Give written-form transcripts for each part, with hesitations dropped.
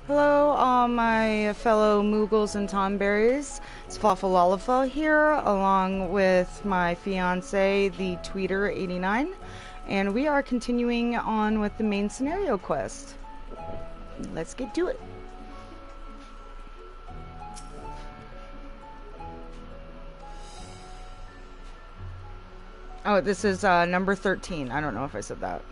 Hello, all my fellow Moogles and Tomberries. It's Flawful Lalafell here, along with my fiance, the Tweeter89, and we are continuing on with the main scenario quest. Let's get to it. Oh, this is number 13. I don't know if I said that.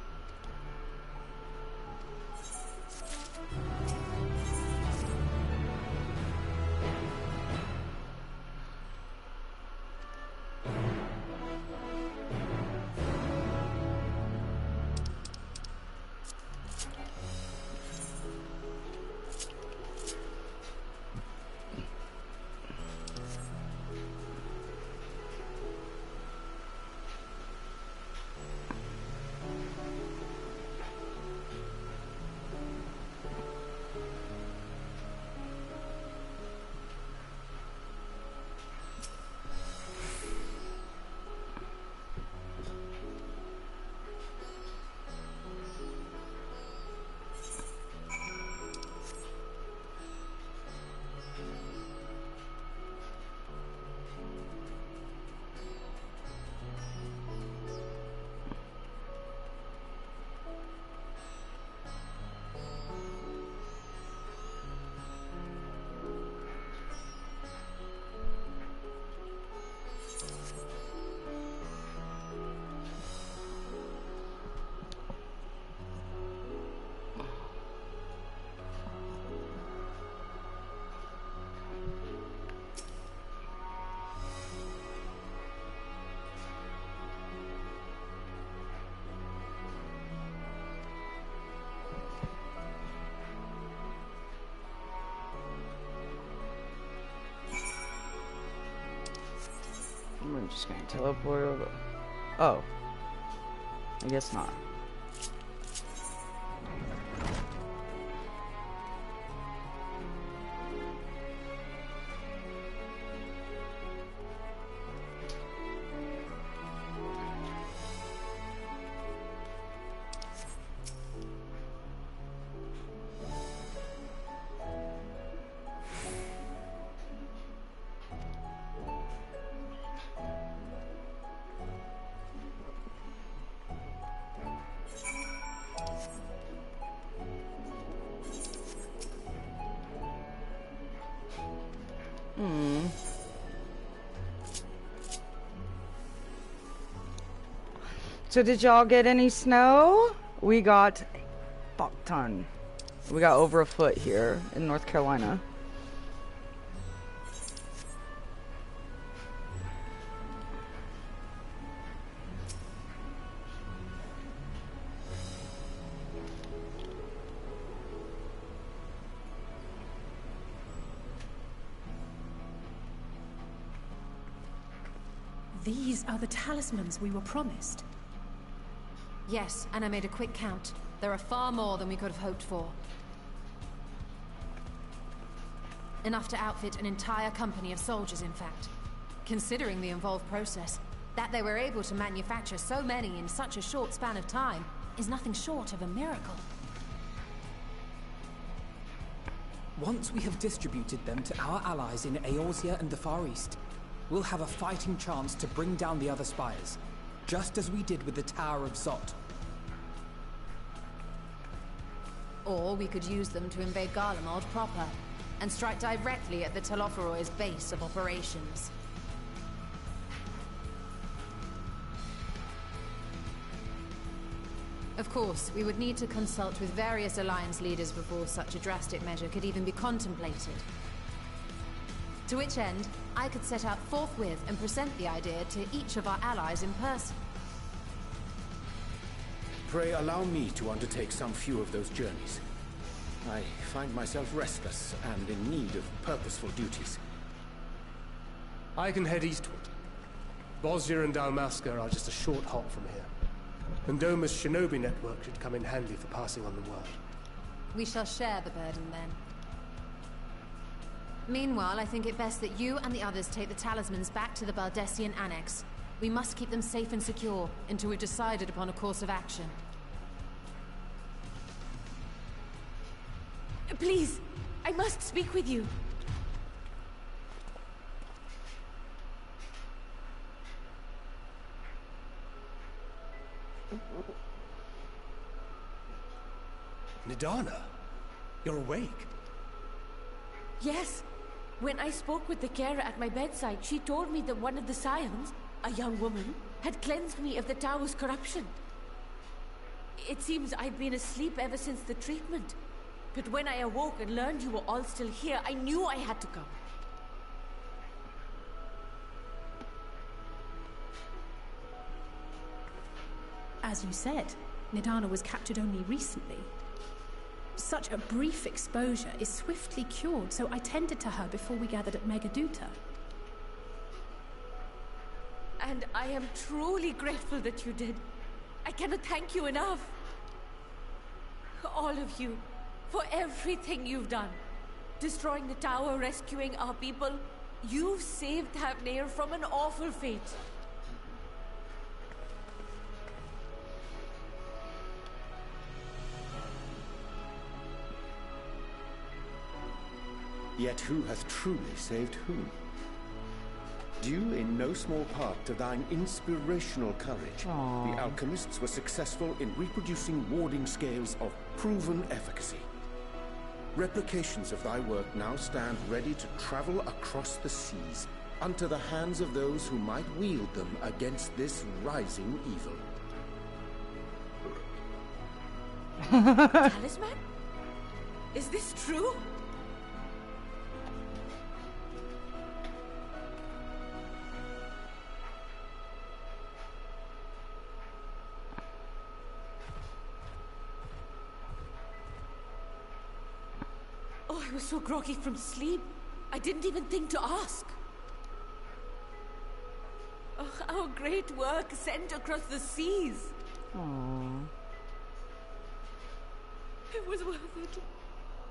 I'm just gonna teleport over. Oh. I guess not. So did y'all get any snow? We got a fuck ton. We got over a foot here in North Carolina. These are the talismans we were promised. Yes, and I made a quick count. There are far more than we could have hoped for. Enough to outfit an entire company of soldiers, in fact. Considering the involved process, that they were able to manufacture so many in such a short span of time is nothing short of a miracle. Once we have distributed them to our allies in Eorzea and the Far East, we'll have a fighting chance to bring down the other spires, just as we did with the Tower of Zot. Or we could use them to invade Garlemald proper, and strike directly at the Telophoroid's base of operations. Of course, we would need to consult with various Alliance leaders before such a drastic measure could even be contemplated. To which end, I could set out forthwith and present the idea to each of our allies in person. Pray allow me to undertake some few of those journeys. I find myself restless and in need of purposeful duties. I can head eastward. Bosnia and Dalmasca are just a short hop from here. And Doma's shinobi network should come in handy for passing on the word. We shall share the burden then. Meanwhile, I think it best that you and the others take the talismans back to the Baldessian Annex. We must keep them safe and secure until we've decided upon a course of action. Please, I must speak with you. Nidana, you're awake. Yes. When I spoke with the carer at my bedside, she told me that one of the scions, a young woman, had cleansed me of the tower's corruption. It seems I've been asleep ever since the treatment. But when I awoke and learned you were all still here, I knew I had to come. As you said, Nidana was captured only recently. Such a brief exposure is swiftly cured, so I tended to her before we gathered at Megaduta. And I am truly grateful that you did. I cannot thank you enough. All of you, for everything you've done. Destroying the tower, rescuing our people. You've saved Thavnair from an awful fate. Yet who hath truly saved whom? Due in no small part to thine inspirational courage, the alchemists were successful in reproducing warding scales of proven efficacy. Replications of thy work now stand ready to travel across the seas, unto the hands of those who might wield them against this rising evil. Talisman? Is this true? Oh, I was so groggy from sleep. I didn't even think to ask. Oh, our great work sent across the seas. Aww. It was worth it.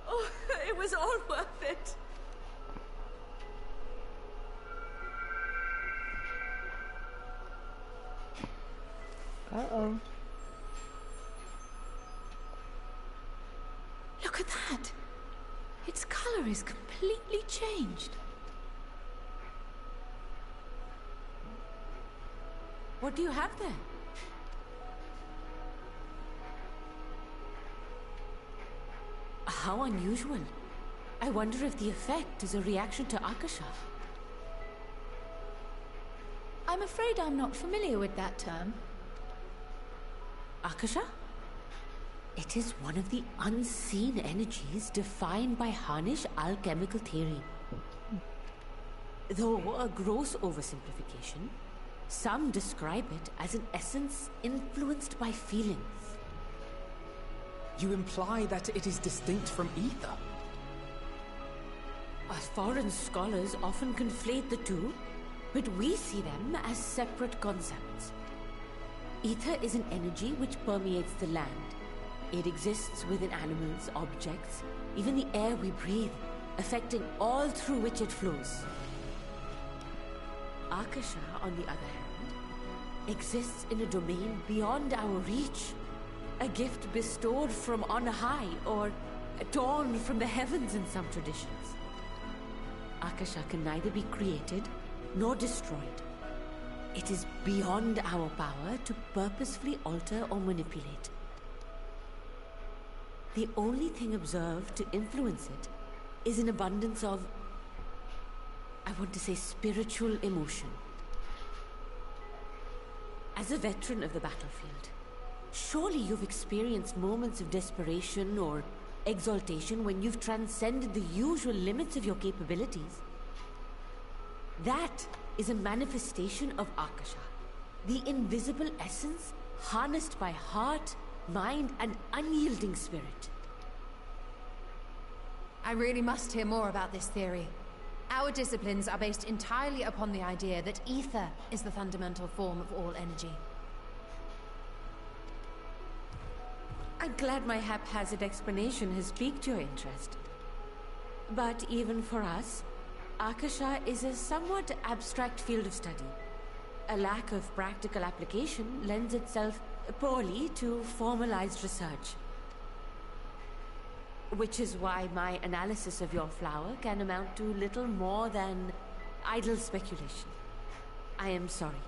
Oh, it was all worth it. Uh-oh. Look at that! Its color is completely changed. What do you have there? How unusual. I wonder if the effect is a reaction to Akasha. I'm afraid I'm not familiar with that term. Akasha? It is one of the unseen energies defined by Harnish alchemical theory. Though a gross oversimplification, some describe it as an essence influenced by feelings. You imply that it is distinct from ether? Foreign scholars often conflate the two, but we see them as separate concepts. Ether is an energy which permeates the land. It exists within animals, objects, even the air we breathe, affecting all through which it flows. Akasha, on the other hand, exists in a domain beyond our reach. A gift bestowed from on high, or torn from the heavens in some traditions. Akasha can neither be created nor destroyed. It is beyond our power to purposefully alter or manipulate. The only thing observed to influence it is an abundance of, I want to say, spiritual emotion. As a veteran of the battlefield, surely you've experienced moments of desperation or exaltation when you've transcended the usual limits of your capabilities. That is a manifestation of Akasha, the invisible essence harnessed by heart, mind, and unyielding spirit. I really must hear more about this theory. Our disciplines are based entirely upon the idea that ether is the fundamental form of all energy. I'm glad my haphazard explanation has piqued your interest. But even for us, Akasha is a somewhat abstract field of study. A lack of practical application lends itself poorly to formalized research. Which is why my analysis of your flower can amount to little more than idle speculation. I am sorry.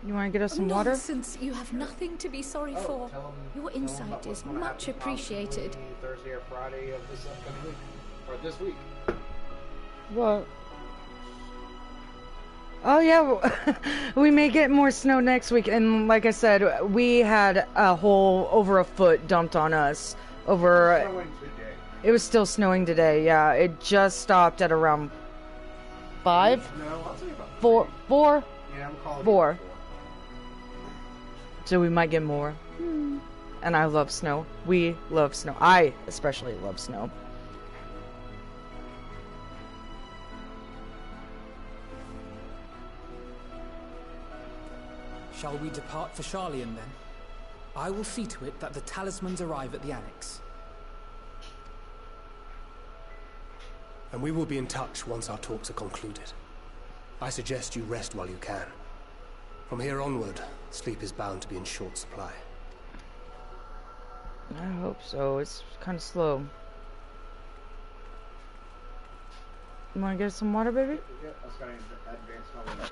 You want to get us some water? Nonsense. You have nothing to be sorry for. Your insight is much appreciated. Thursday or Friday of this upcoming week. Or this week. What? Oh yeah, we may get more snow next week, and like I said, we had a whole over a foot dumped on us over. It's snowing today. It was still snowing today. Yeah, it just stopped at around 5. No, I'll tell you about 4. 4. Yeah, I'm calling 4. So we might get more. And I love snow. We love snow. I especially love snow. Shall we depart for Charlian then? I will see to it that the talismans arrive at the Annex. And we will be in touch once our talks are concluded. I suggest you rest while you can. From here onward, sleep is bound to be in short supply. I hope so. It's kind of slow. You want to get some water, baby? Yeah, I was going to advance my way.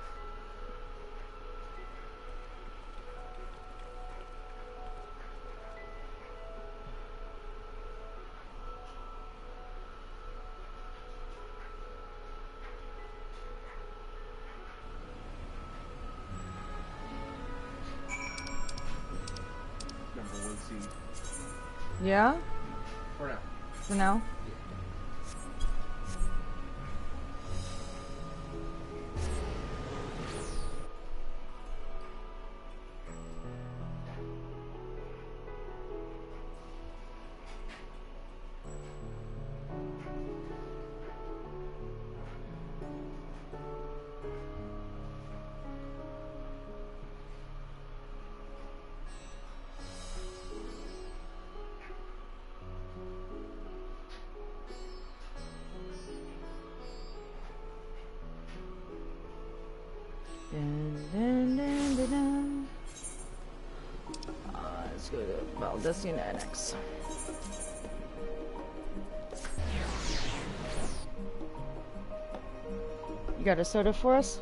Yeah? For now. For now? Let's go to Valdesian Annex. You got a soda for us?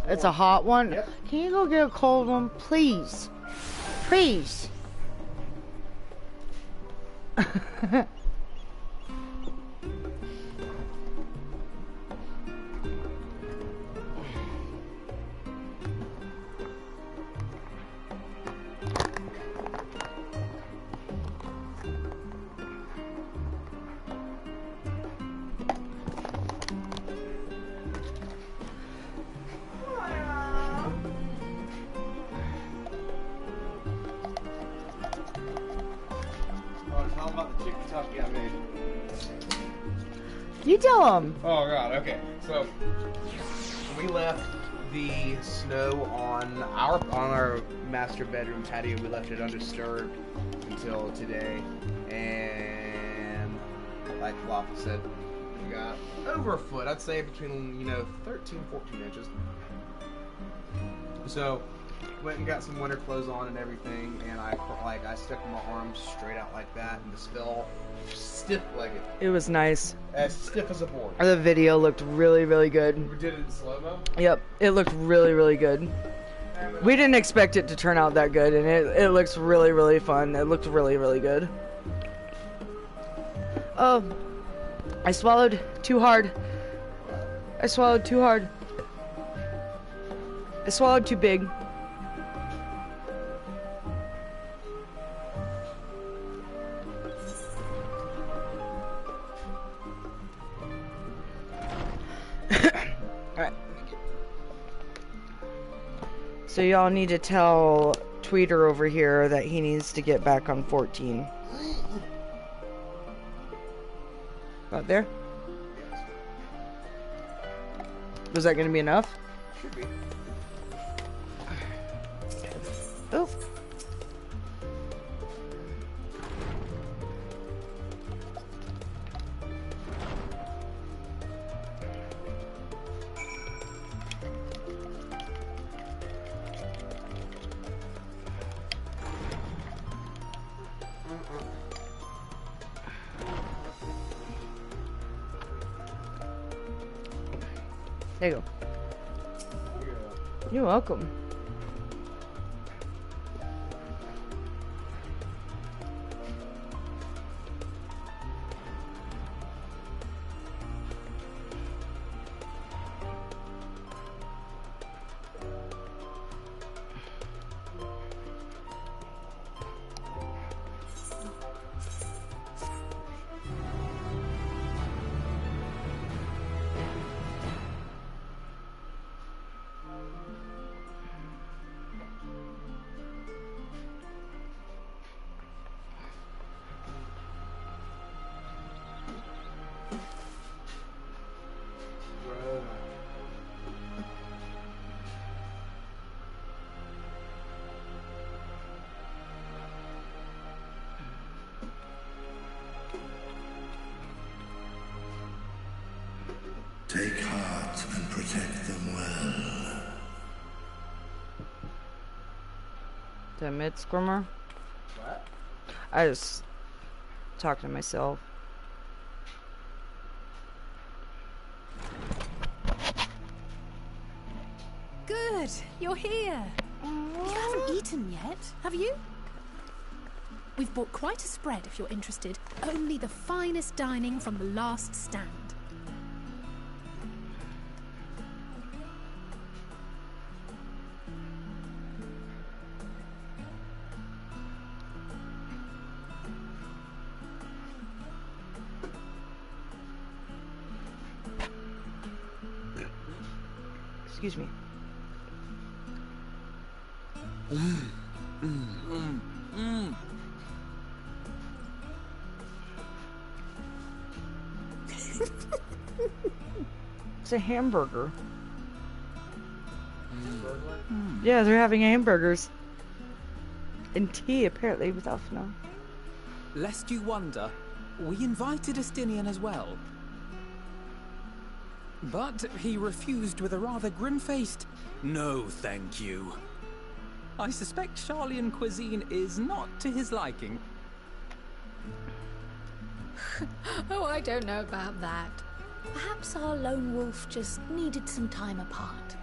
It's a hot one? Yep. Can you go get a cold one, please? Please. How about the chicken tucky I made? You tell them. Oh god, okay. So we left the snow on our master bedroom patio. We left it undisturbed until today, and like Flawful said, we got over a foot. I'd say between 13, 14 inches. So went and got some winter clothes on and everything, and I stuck my arms straight out like that, and just fell stiff like It was nice. as stiff as a board. The video looked really, really good. We did it in slow-mo. Yep, it looked really, really good. We didn't expect it to turn out that good, and it looks really, really fun. It looked really, really good. Oh, I swallowed too hard. I swallowed too hard. I swallowed too big. Alright. So y'all need to tell Tweeter over here that he needs to get back on 14. About there? Was that gonna be enough? Should be. Oh. There you go. You're welcome. Take heart and protect them well. Damn it, Squirmer. What? I just talked to myself. Good, you're here. You haven't eaten yet, have you? We've bought quite a spread if you're interested. Only the finest dining from the last stand. Excuse me. It's a hamburger. Yeah, they're having hamburgers. And tea, apparently, with Alfo. Lest you wonder, we invited Estinian as well. But he refused with a rather grim-faced, "No, thank you." I suspect Charlian cuisine is not to his liking. Oh, I don't know about that. Perhaps our lone wolf just needed some time apart.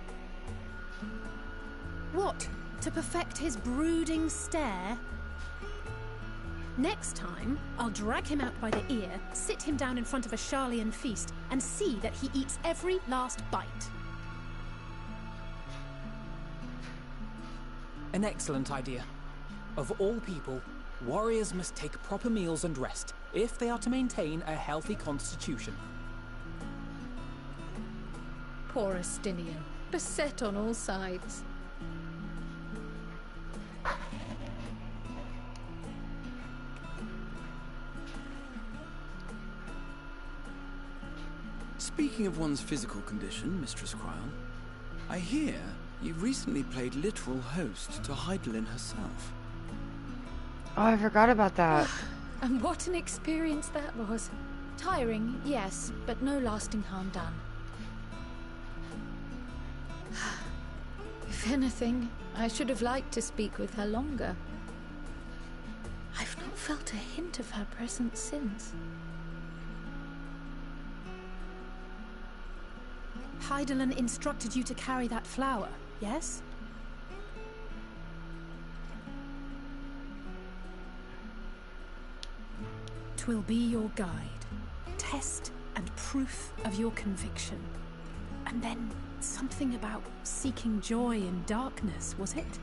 What? To perfect his brooding stare? Next time, I'll drag him out by the ear, sit him down in front of a Charlian feast, and see that he eats every last bite. An excellent idea. Of all people, warriors must take proper meals and rest if they are to maintain a healthy constitution. Poor Estinian, beset on all sides. Speaking of one's physical condition, Mistress Kryl, I hear you recently played literal host to Heidelin herself. Oh, I forgot about that. And what an experience that was. Tiring, yes, but no lasting harm done. If anything, I should have liked to speak with her longer. I've not felt a hint of her presence since. Heidelin instructed you to carry that flower, yes? Twill be your guide, test and proof of your conviction. And then something about seeking joy in darkness, was it?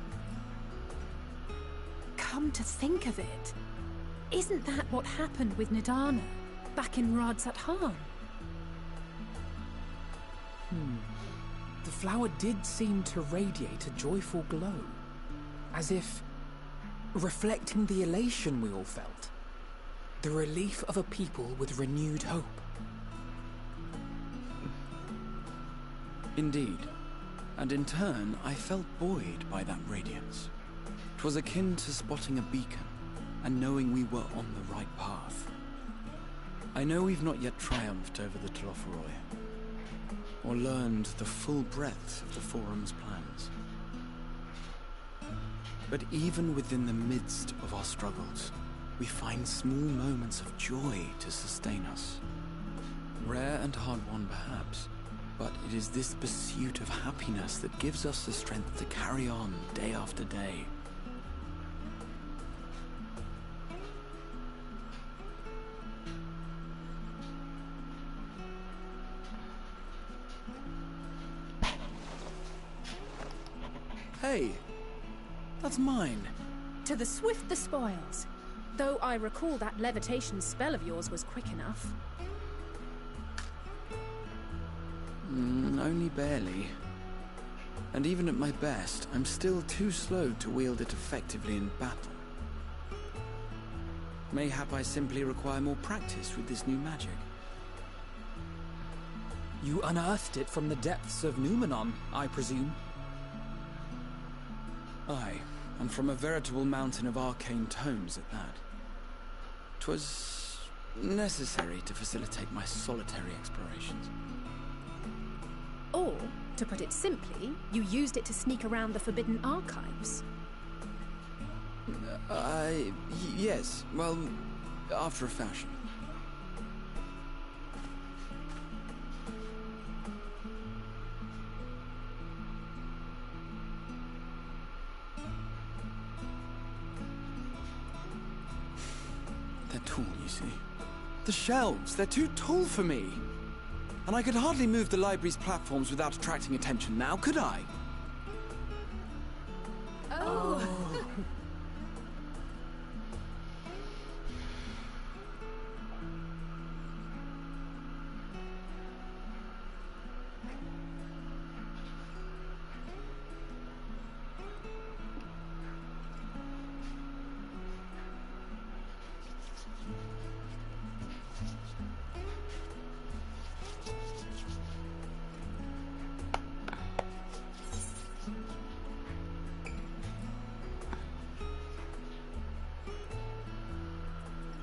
Come to think of it, isn't that what happened with Nidana back in Radzat Han? The flower did seem to radiate a joyful glow, as if reflecting the elation we all felt, the relief of a people with renewed hope. Indeed, and in turn I felt buoyed by that radiance. 'Twas akin to spotting a beacon and knowing we were on the right path. I know we've not yet triumphed over the Tloforoi, or learned the full breadth of the Forum's plans. But even within the midst of our struggles, we find small moments of joy to sustain us. Rare and hard-won perhaps, But it is this pursuit of happiness that gives us the strength to carry on day after day. Hey, that's mine. To the swift the spoils. Though I recall that levitation spell of yours was quick enough. Only barely. And even at my best, I'm still too slow to wield it effectively in battle. Mayhap I simply require more practice with this new magic. You unearthed it from the depths of Numenon, I presume? Aye, and from a veritable mountain of arcane tomes at that. 'Twas necessary to facilitate my solitary explorations. Or, to put it simply, you used it to sneak around the Forbidden Archives. Yes, well, after a fashion. They're tall, you see. The shelves, they're too tall for me. And I could hardly move the library's platforms without attracting attention now, could I? Oh.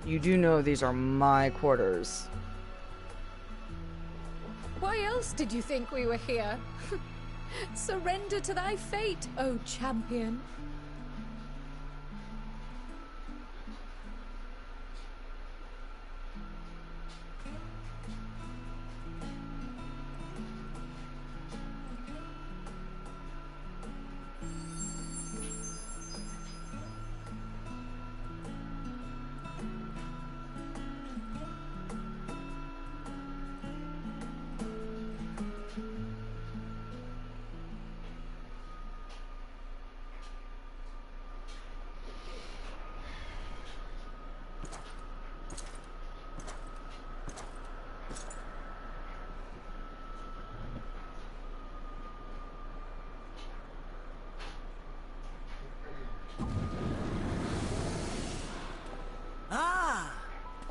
You do know these are my quarters. Why else did you think we were here? Surrender to thy fate, O champion.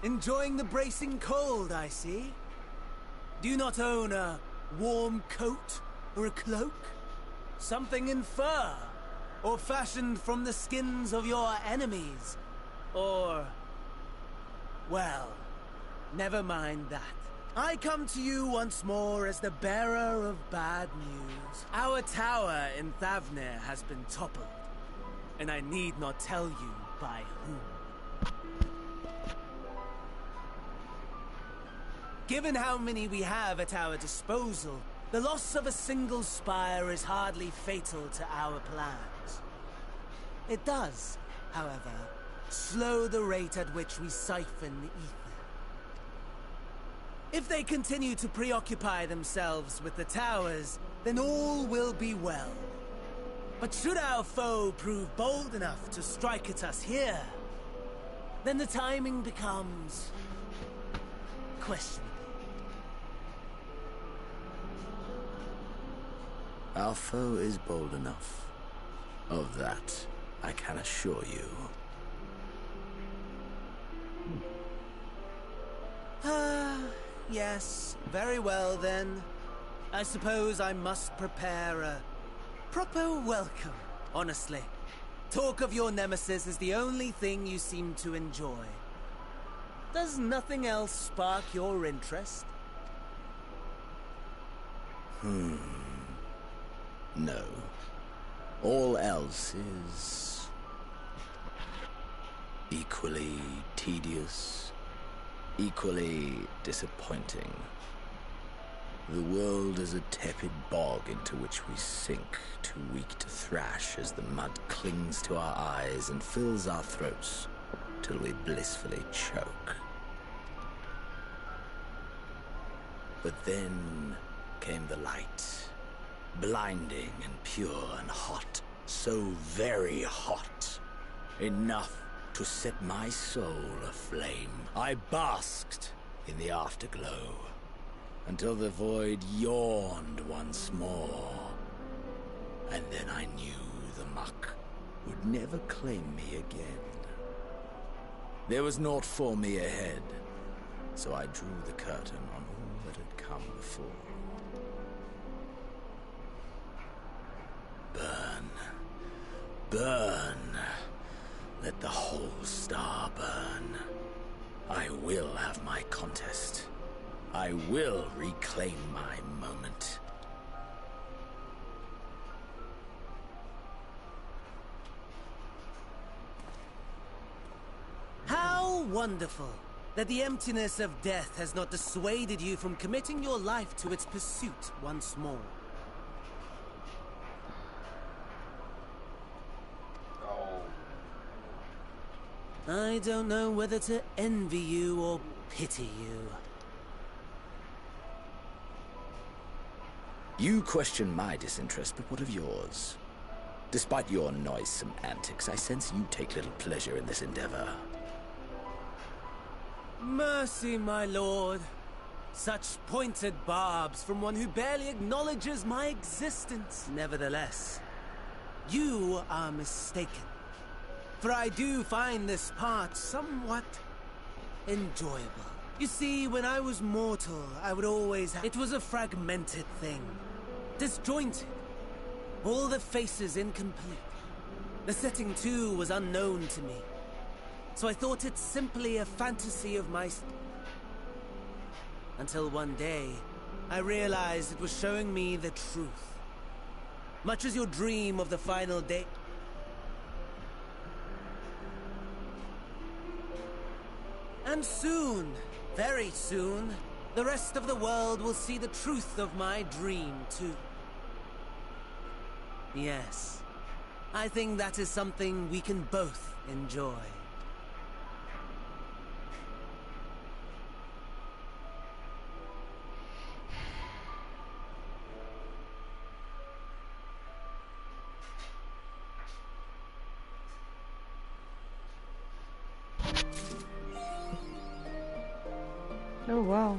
Enjoying the bracing cold, I see. Do you not own a warm coat or a cloak? Something in fur? Or fashioned from the skins of your enemies? Or... well, never mind that. I come to you once more as the bearer of bad news. Our tower in Thavnir has been toppled, and I need not tell you by whom. Given how many we have at our disposal, the loss of a single spire is hardly fatal to our plans. It does, however, slow the rate at which we siphon the ether. If they continue to preoccupy themselves with the towers, then all will be well. But should our foe prove bold enough to strike at us here, then the timing becomes questionable. Alfo is bold enough. Of that, I can assure you. Yes, very well then. I suppose I must prepare a proper welcome, honestly. Talk of your nemesis is the only thing you seem to enjoy. Does nothing else spark your interest? No. All else is... equally tedious, equally disappointing. The world is a tepid bog into which we sink, too weak to thrash as the mud clings to our eyes and fills our throats till we blissfully choke. But then came the light, blinding and pure and hot, so very hot, enough to set my soul aflame. I basked in the afterglow, until the void yawned once more. And then I knew the muck would never claim me again. There was naught for me ahead, so I drew the curtain on all that had come before. Burn, burn, let the whole star burn. I will have my contest. I will reclaim my moment. How wonderful that the emptiness of death has not dissuaded you from committing your life to its pursuit once more. I don't know whether to envy you or pity you. You question my disinterest, but what of yours? Despite your noisome antics, I sense you take little pleasure in this endeavor. Mercy, my lord. Such pointed barbs from one who barely acknowledges my existence. Nevertheless, you are mistaken. For I do find this part somewhat enjoyable. You see, when I was mortal, I would always have... It was a fragmented thing. Disjointed. All the faces incomplete. The setting, too, was unknown to me. So I thought it simply a fantasy of my... Until one day, I realized it was showing me the truth. Much as your dream of the final day... And soon, very soon, the rest of the world will see the truth of my dream, too. Yes, I think that is something we can both enjoy. Oh, wow.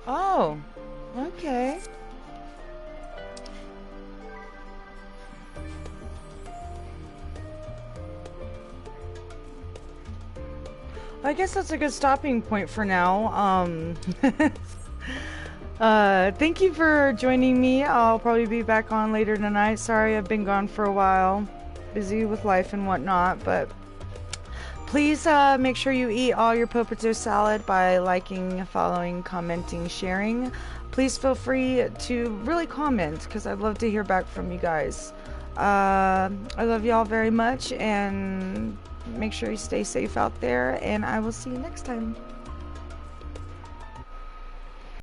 Oh, okay. I guess that's a good stopping point for now. Thank you for joining me. I'll probably be back on later tonight. Sorry I've been gone for a while. Busy with life and whatnot, but please make sure you eat all your potato salad by liking, following, commenting, sharing. Please feel free to really comment because I'd love to hear back from you guys. I love y'all very much, and make sure you stay safe out there, and I will see you next time.